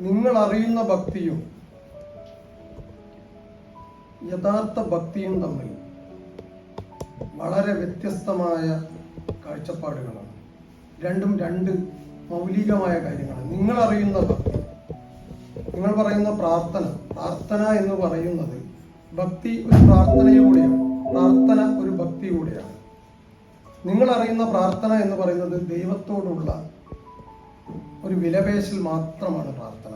നിങ്ങൾ അറിയുന്ന ഭക്തിയും യഥാർത്ഥ ഭക്തിയും തമ്മിൽ വളരെ വ്യത്യസ്തമായ കാഴ്ചപ്പാടുകളാണ്. രണ്ടും രണ്ട് മൗലികമായ കാര്യങ്ങളാണ്. നിങ്ങൾ അറിയുന്ന ഭക്തി, നിങ്ങൾ പറയുന്ന പ്രാർത്ഥന എന്ന് പറയുന്നത് ഭക്തി ഒരു പ്രാർത്ഥനയിലൂടെയാണ്, പ്രാർത്ഥന ഒരു ഭക്തിയിലൂടെയാണ്. നിങ്ങൾ അറിയുന്ന പ്രാർത്ഥന എന്ന് പറയുന്നത് ദൈവത്തോടുള്ള ഒരു വിലപേശൽ മാത്രമാണ് പ്രാർത്ഥന.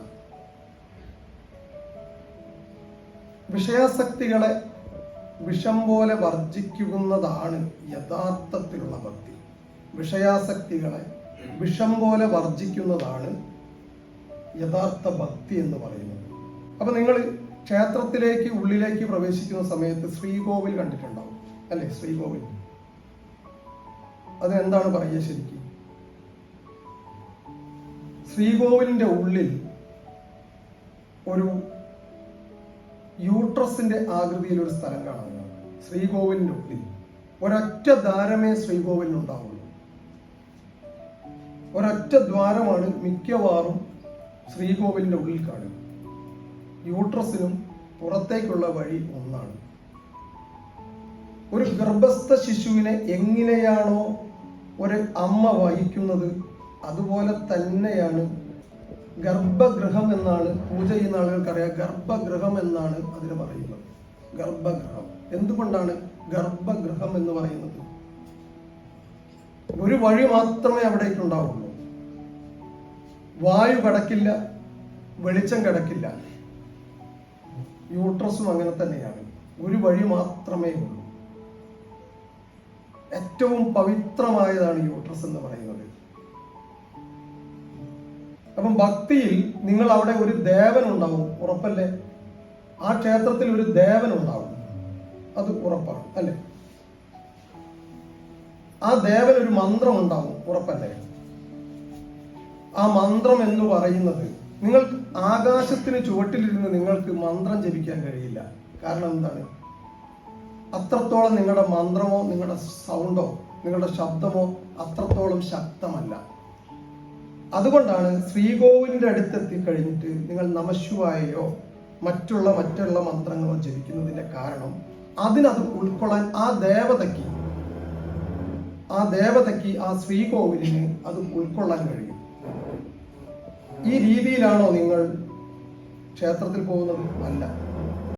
വിഷയാസക്തികളെ വിഷം പോലെ വർജിക്കുന്നതാണ് യഥാർത്ഥത്തിലുള്ള ഭക്തി. വിഷയാസക്തികളെ വിഷം പോലെ വർജിക്കുന്നതാണ് യഥാർത്ഥ ഭക്തി എന്ന് പറയുന്നത്. അപ്പൊ നിങ്ങൾ ക്ഷേത്രത്തിലേക്ക് ഉള്ളിലേക്ക് പ്രവേശിക്കുന്ന സമയത്ത് ശ്രീകോവിൽ കണ്ടിട്ടുണ്ടാവും അല്ലെ? ശ്രീകോവിൽ അതെന്താണ് പറയുക ശരിക്കും? ശ്രീകോവിലിന്റെ ഉള്ളിൽ ഒരു യൂട്രസിന്റെ ആകൃതിയിൽ ഒരു സ്ഥലം കാണുന്നു. ശ്രീകോവിലിന്റെ ഉള്ളിൽ ഒരൊറ്റ ദ്വാരമേ ശ്രീകോവിലിനുണ്ടാവുള്ളൂ. ഒരൊറ്റ ദ്വാരമാണ് മിക്കവാറും ശ്രീകോവിലിന്റെ ഉള്ളിൽ കാണുക. യൂട്രസിനും പുറത്തേക്കുള്ള വഴി ഒന്നാണ്. ഒരു ഗർഭസ്ഥ ശിശുവിനെ എങ്ങനെയാണോ ഒരു അമ്മ വഹിക്കുന്നത് അതുപോലെ തന്നെയാണ് ഗർഭഗൃഹം എന്നാണ് പൂജ ചെയ്യുന്ന ആളുകൾക്കറിയാം. ഗർഭഗൃഹം എന്നാണ് അതിന് പറയുന്നത്. ഗർഭഗൃഹം. എന്തുകൊണ്ടാണ് ഗർഭഗൃഹം എന്ന് പറയുന്നത്? ഒരു വഴി മാത്രമേ അവിടേക്കുണ്ടാവുള്ളൂ. വായു കടക്കില്ല, വെളിച്ചം കിടക്കില്ല. യൂട്രസും അങ്ങനെ തന്നെയാണ്. ഒരു വഴി മാത്രമേ ഉള്ളൂ. ഏറ്റവും പവിത്രമായതാണ് യൂട്രസ് എന്ന് പറയുന്നത്. അപ്പം ഭക്തിയിൽ നിങ്ങൾ അവിടെ ഒരു ദേവൻ ഉണ്ടാവും, ഉറപ്പല്ലേ? ആ ക്ഷേത്രത്തിൽ ഒരു ദേവൻ ഉണ്ടാവും, അത് ഉറപ്പാണ് അല്ലേ? ആ ദേവൻ ഒരു മന്ത്രം ഉണ്ടാവും, ഉറപ്പല്ലേ? ആ മന്ത്രം എന്ന് പറയുന്നത് നിങ്ങൾ ആകാശത്തിന് ചുവട്ടിലിരുന്ന് നിങ്ങൾക്ക് മന്ത്രം ജപിക്കാൻ കഴിയില്ല. കാരണം എന്താണ്? അത്രത്തോളം നിങ്ങളുടെ മന്ത്രമോ നിങ്ങളുടെ സൗണ്ടോ നിങ്ങളുടെ ശബ്ദമോ അത്രത്തോളം ശക്തമല്ല. അതുകൊണ്ടാണ് ശ്രീകോവിലിന്റെ അടുത്തെത്തി കഴിഞ്ഞിട്ട് നിങ്ങൾ നമഃശിവായയോ മറ്റുള്ള മന്ത്രങ്ങളോ ജപിക്കുന്നതിന്റെ കാരണം അതിനത് ഉൾക്കൊള്ളാൻ ആ ദേവതയ്ക്ക് ആ ശ്രീകോവിലിന് അത് ഉൾക്കൊള്ളാൻ കഴിയും. ഈ രീതിയിലാണോ നിങ്ങൾ ക്ഷേത്രത്തിൽ പോകുന്നത്? അല്ല.